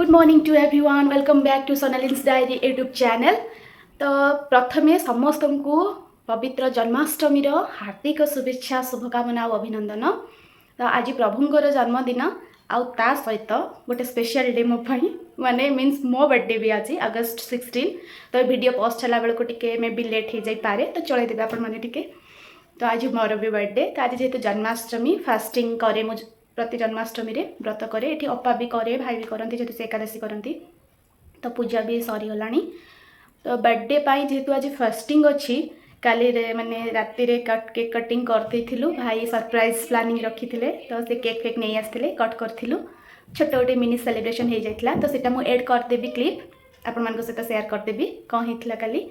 Good morning to everyone welcome back to सोनालिन्स diary YouTube channel. तो प्रथमे समस्त को पवित्र जन्माष्टमी हार्दिक शुभेच्छा शुभकामना और अभिनंदन। तो आज प्रभुंर जन्मदिन आउ ता सहित गोटे स्पेशल डे मो माने मीन्स मो बर्थडे भी आज अगस्त 16। तो वीडियो पोस्ट होला बेलू टिके मे भी लेट हो जाए तो चलई देवे आपण मैंने टिके। तो आज मोर भी बर्थडे तो आज जेहेतु जन्माष्टमी फास्टिंग करे मुझे प्रति जन्माष्टमी रे व्रत करे ये अपा भी करे भाई भी करती जेहतु से एकादशी करती। तो पूजा भी सरीगला। तो बर्थडे पाई जेहेतु आज फास्टिंग अच्छी काली माने राति रे केक कटिंग करते भाई सरप्राइज प्लानिंग रखी थे। तो से केक फेक नहीं आसते कट करूँ छोटे गोटे मिनी सेलिब्रेशन हो जाता। तो सीटा मुझे एड करदेवी क्लिप आपण मान सहित सेयार करदेवी कौन होता काली।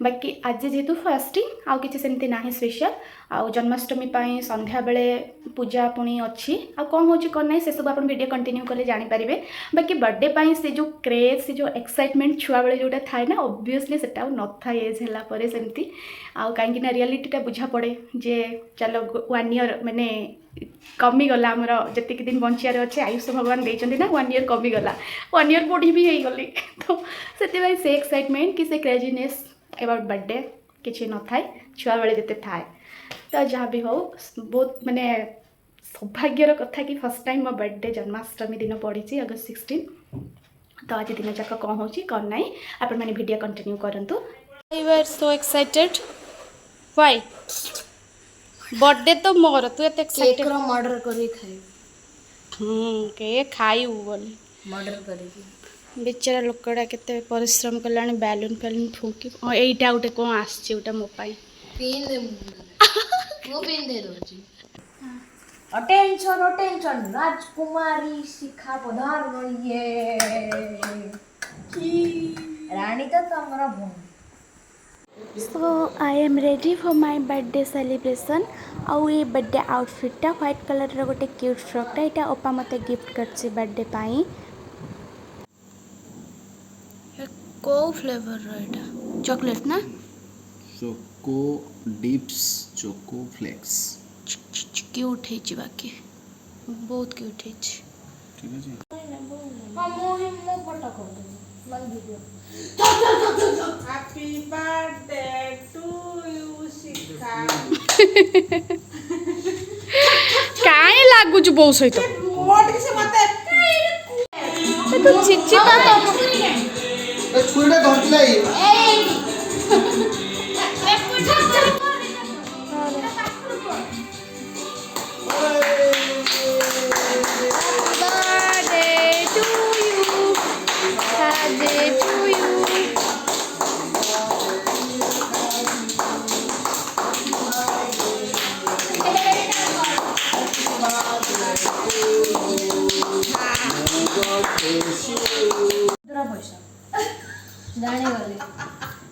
बाकी आज जेहेतु फास्टिंग आउ कि सेमती ना स्पेशल आउ जन्माष्टमी संध्या बेले पूजा पुणी अच्छी आ कौन हो कौन ना से सब आप वीडियो कंटिन्यू कले जानीपारे। बाकी बर्थडे से जो क्रेज से जो एक्साइटमेंट छुआ बेले जोटा थाए ना ऑब्वियसली सेटा न था एज है सेमती आउ कहीं रियलिटीटा बुझा पड़े जे चलो 1 ईयर माने कमीगला आमर जी दिन बचार अच्छे आयुष भगवान देते ना 1 ईयर कमीगला 1 ईयर बुढ़ी भी हो गली। तो से एक्साइटमेंट कि से क्रेजीनेस अबाउट बर्थडे किसी न थाए छुआ बेले जिते थाए। तो जहाँ भी हो बहुत माने सौभाग्यर कथा कि फर्स्ट टाइम मो बर्थडे जन्माष्टमी दिन पड़ी अगस्त 16। तो आज दिन जाक कौन हो कौन ना आपण मैंने वीडियो कंटिन्यू करंतु। You are so excited why birthday तो मोर तू एत एक्साइटेड मर्डर करी खाई के खाइबू बोली मर्डर करी बेचारा लोकटा केते परिश्रम कला बैलून फैलून फूकी यहीटा गोटे कौन आसटा मो पिन दे मो पिन दे दोची अटेंशन अटेंशन राजकुमारी शिखा पधार ये रानी तो तमरा भूम। So I am ready for my birthday celebration आउ ये बर्थडे आउटफिटा व्हाइट कलर रो गोटे क्यूट फ्रॉकटा यहाँ अपा मत गिफ्ट करछि बर्थडे पाई। को फ्लेवर रो चॉकलेट ना choco dips choco flakes cute है बाकी बहुत क्यूट है। ठीक है जी हां मो फोटो कर दे मन video happy birthday to you Shikha काहे लागु छु बहु सहित मोट से मत तो चिचिपा तो ए छुईडा धरतलाई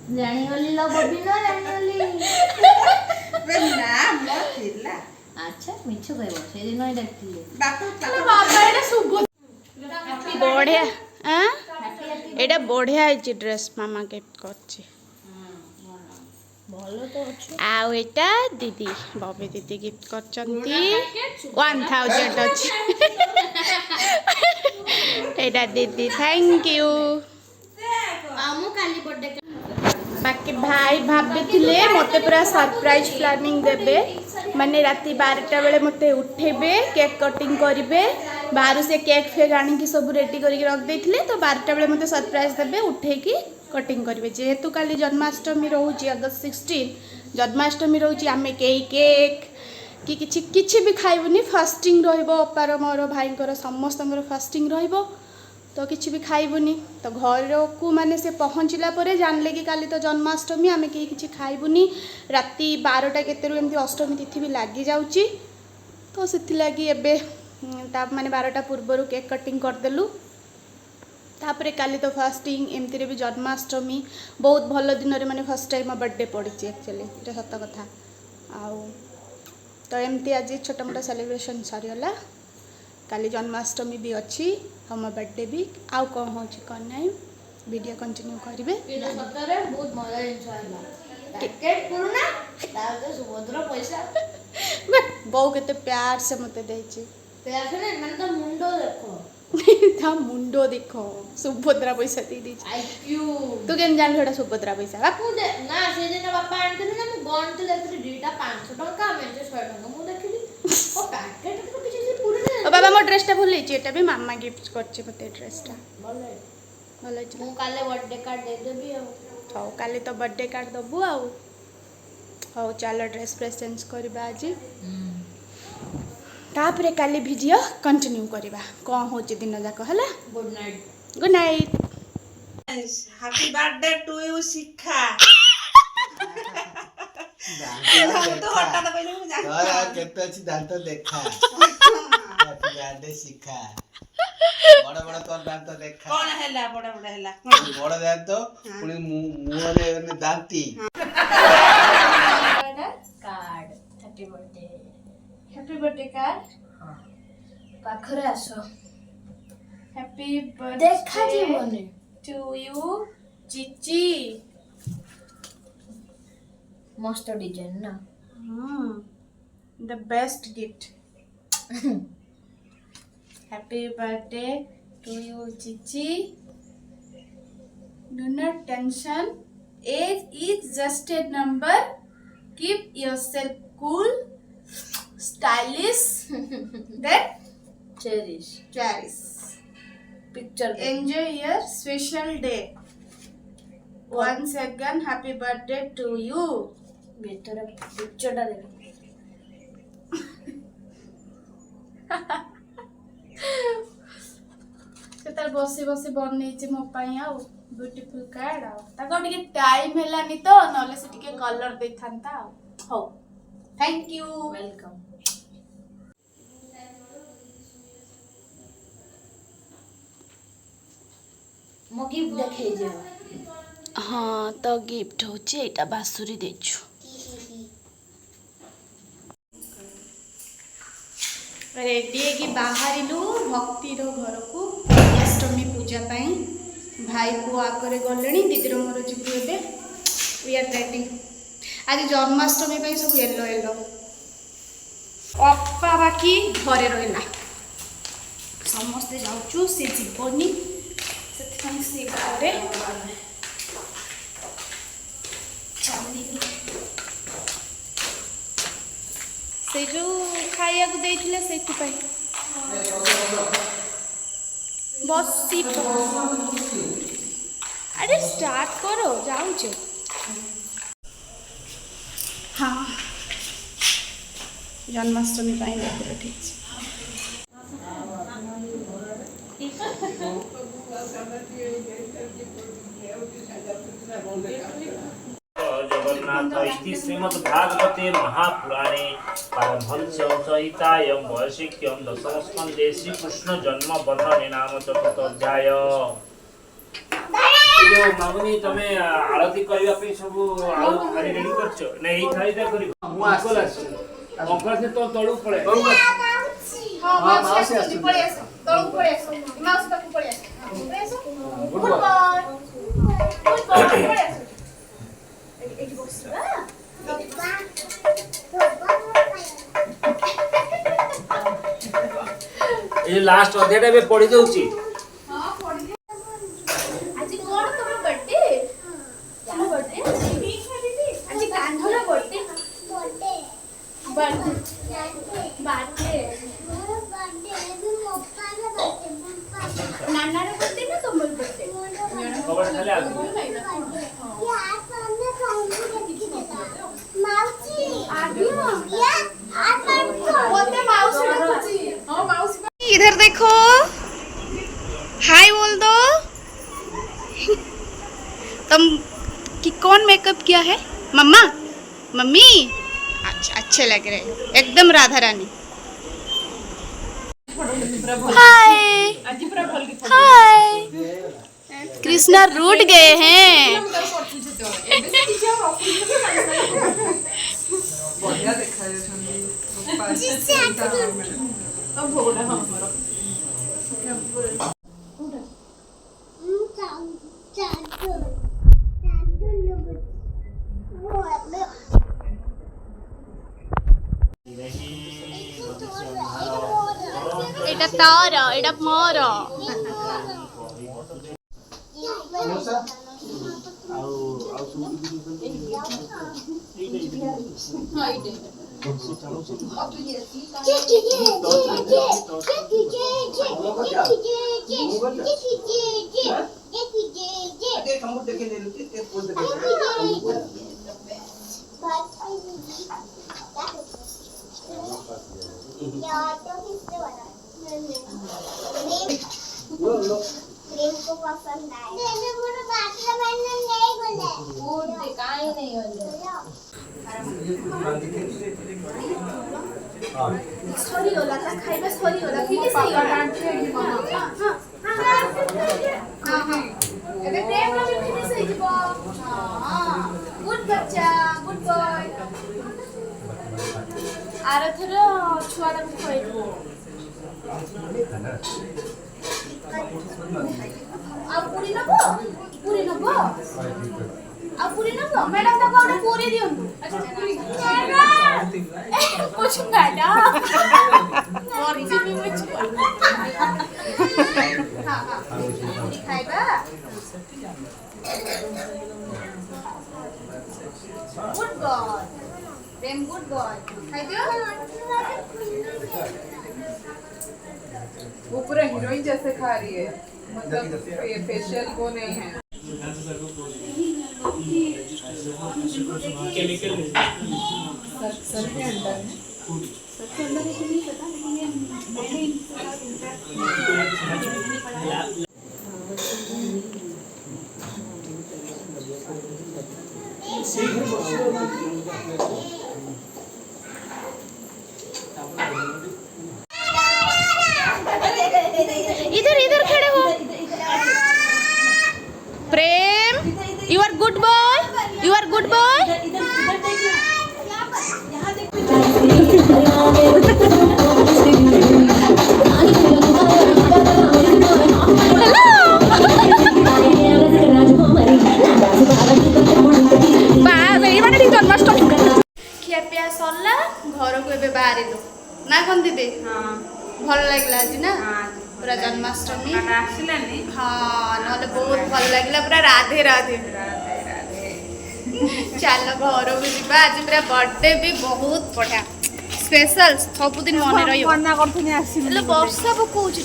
जानी गली लो बबी ना जानी गली बे ना मत थिला अच्छा मिछु कहबो से दिन ही देखथिले बापू बाबा एटा सुगो बढ़िया हां एटा बढ़िया है ड्रेस मामा गिफ्ट करछि भलो तो अछि आउ एटा दीदी बबी दीदी गिफ्ट करचंती 1000 अछि एटा दीदी थैंक यू। आमु काली बर्थडे बाकी भाई भाभी मत पूरा सरप्राइज प्लानिंग देबे माने राति 12टा बेले मते उठेबे केक कटिंग करिवे बाहर से केक फेक आनिकी सब रेडी करके रख देथिले। तो 12टा बेले मते सरप्राइज देबे उठेकी कटिंग करिवे जेहेतु काली जन्माष्टमी रहउची अगस्त 16 जन्माष्टमी रहउची आमे केक कि किछि भी खाइबुनी फास्टिंग रहइबो अपार मोर भाईंकर समस्तंकर फास्टिंग रहइबो तो किसी भी खाइबुनी। तो घर को माने से पहुँचला परे जानले कि काली तो जन्माष्टमी आमे कि किछि खाइबुनी राति 12टा केतेरु एमती अष्टमी तिथि भी लागी जाउची। तो सेथि लागी एबे ता माने 12टा पूर्वरु केक कटिंग करदेलु तापरे काली तो फास्टिंग एमती रे भी जन्माष्टमी बहुत भल दिन रे माने फर्स्ट टाइम बर्थडे पड़ी एक्चुअली ये सत कथा आउ तो एमती आज छोटा मोटा सेलिब्रेशन सरीगला काली जन्माष्टमी भी अच्छी हम बर्थडे भी आउ कौन हो कौन ना वीडियो कंटिन्यू करेंगे। ये सतरे बहुत मजा एंजॉय टिकट पुरना ताजे सुभद्र पैसा बहु केते प्यार से मते देछि प्यार से ना तो मुंडो देखो ତା ମୁଣ୍ଡ ଦେଖ ସୁଭଦ୍ରା ପଇସା ଦେଇ ଦେଇଛି। ଆଇକ୍ୟୁ ତୁ କେମିତି ଜାଣିଲୁ ଏଟା ସୁଭଦ୍ରା ପଇସା? ବାପା ମୁଁ ନା ସେଦିନ ବାପା ଆଣିଥିଲେ ନା ମୁଁ ଗଣିଥିଲି ଦେଖିଲି ଦୁଇଟା 500 ଟଙ୍କା ମେଞ୍ଚେ 100 ଟଙ୍କା ମୁଁ ଦେଖିଲି ଓ ପ୍ୟାକେଟ ତ କିଛି ସେ ପୁରୀ ଓ ବାବା ମୋ ଡ୍ରେସଟା ଭଲ ହେଇଛି। ଏଟା ବି ମାମା ଗିଫ୍ଟ କରିଛି ମତେ ଡ୍ରେସଟା। ଭଲ ଭଲ ହେଇଛି। ମୁଁ କାଲି ବର୍ଥଡେ କାର୍ଡ ଦେଇଦେବି ଆଉ ହଉ କାଲି ତ ବର୍ଥଡେ କାର୍ଡ ଦବୁ ଆଉ। ହଉ ଚାଲ ଡ୍ରେସ୍ ଫ୍ରେସ୍ ଚେଞ୍ଜ କରିବା ଆଜି। ତାପରେ କାଲି ଭିଡ଼ିଓ କଣ୍ଟିନ୍ୟू କରିବା କ'ଣ ହେଉଛି ଦିନ ଯାକ ହେଲା। Good night good night. Happy birthday to you, Shikha. ଦାନ୍ତ ହଠାତ କହିଲେ ମୁଁ ଜାଣିନି। ତୋର ଆଉ କେତେ ଅଛି ଦାନ୍ତ ଦେଖା। Happy birthday ଶିଖା। ବଡ ବଡ ତୋର ଦାନ୍ତ ଦେଖା। କଣ ହେଲା ବଡ ବଡ ହେଲା? ବଡ ଦାନ୍ତ ପୁଣି ମୁହଁରେ ମାନେ ଦାନ୍ତି। Card happy birthday happy birthday card पाखरे आसो हैप्पी देखा बर्थडे जीवने टू यू चिची। मस्त डिजाइन ना the best gift. Happy birthday to you चिची। Do not tension, age is just a number, keep yourself cool, stylish, then cherish. Picture Enjoy your special day. Once again, happy birthday to you. भीतर पिक्चरটা দেখো ସେ ତାର ବସି ବସି ବନେଇଛି ମୋ ପାଇଁ ଆଉ ବ୍ୟୁଟିଫୁଲ କାର୍ଡ। ଆଉ ତାକୁ ଆଉ ଟିକେ ଟାଇମ ହେଲାନି ତ, ନହେଲେ ସେ ଟିକେ କଲର ଦେଇଥାନ୍ତା ଆଉ। ହଉ ଥ୍ୟାଙ୍କ ୟୁ। वेलकम मो गिफ्ट देखै जे हाँ तो गिफ्ट होची एटा बासुरी देछु। रेडी है कि बाहरिलु भक्तिर घर को अष्टमी पूजा पाई। भाई को आगे गले दीदी मोर जीवु ए वी आर रेडी। आज जन्माष्टमी पाई सब येलो येलो। अपा बाकी घरे रहा समस्ते जाऊँ सी जीवनी से घरे चलिनी से जो खाया को देइथिले सेति पई बसी अरे स्टार्ट करो जाऊँ। हाँ जन्माष्टमी पाई देखो ठीक है। जगन्नाथ इति श्रीमद्भागवते महापुराणे पारमहंस संहितायां वैशिष्ट्यं दशमस्कन्धे श्रीकृष्ण जन्म वर्णने नाम चतुर्थोऽध्याय। जो मामुनी तमे आरती करबा पे सब आउ थाली रेडी करछो नै एई थालीटा करिवो मु आसल आछ अंकल से तो तळु पळे हाँ माउसी आसु पळे आसु तळु पळे आसु माउसी पाखु पळे आसु पळे आसु गुड मॉर्निंग पळे आसु एठी बसरा ए लास्ट अध्यायटा बे पढि दउची। हां पढि दे। आज कोन तोर बर्थडे कोन बर्थडे आज कान्हर बर्थडे बर्थडे बर्थडे नानार बर्थडे ना तुमर बर्थडे खबर खाली आ इधर देखो, हाय बोल दो। तुम कि कौन मेकअप किया है? मम्मा मम्मी अच्छा अच्छे लग रहे एकदम राधा रानी। हाय हाय कृष्णा रूठ गए हैं। एटा तार एटा मोर प्रेम को पसंद आए मैंने पूरा बात मैंने नहीं बोला वो काहे नहीं बोले सॉरी होला था खाइबा सॉरी होला फिर सही होला हां एबे प्रेम लो फिर सही जीवो हां गुड बच्चा गुड बॉय आरो थर छुआडा को खोइबो अब पूरी नबो अब पूरी नबो मैडम तक गोटे पूरी दियो अच्छा पूरी कुछ गाडा और इसे भी मुझ हां हां पूरी खाइबा गुड बॉय प्रेम गुड बॉय खाइ दियो वो पूरा हीरोइन जैसे खा रही है मतलब ये फेशियल वो नहीं है केमिकल सर के अंदर है सबसे अंदर है कि नहीं पता लेकिन इधर इधर खड़े हो Prem you are good boy you are good boy ଖିଆ ପିଆ ସରିଲା ଘରକୁ ଏବେ ବାହାରିଲୁ ନା କଣ ଦିଦି ଭଲ ଲାଗିଲା ଆଜି ନା पूरा जन्माष्टमी आसिलानी हाँ ना बहुत भल लगे पूरा राधे राधे चलो घर को जीवा आज पूरा बर्थडे भी बहुत बढ़िया स्पेशल सबुदिन मन रही वर्षा पकाऊँ टे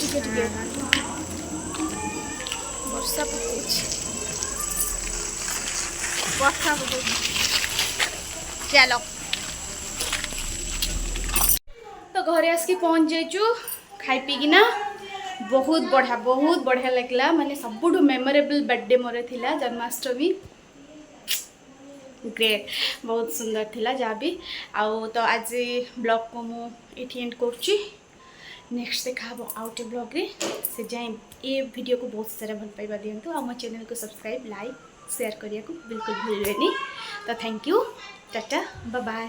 वर्षा पकाऊँ चलो तो घरे आसिक पहुँच जाइचु खाई पीकिना बहुत बढ़िया लगला माने सबुठु मेमोरेबल बर्थडे मोर थिला जन्माष्टमी ग्रेट बहुत सुंदर थिला जहाँ भी आउ तो आज ब्लॉग को मु एठी एंड करछि नेक्स्ट देखा आउटे ब्लॉग रे से जाए ये वीडियो को बहुत सारा भल पाइबा दियंतु आ मो चैनल को सब्सक्राइब लाइक शेयर करिया को बिल्कुल भूलबेनी तो thank you tata bye bye.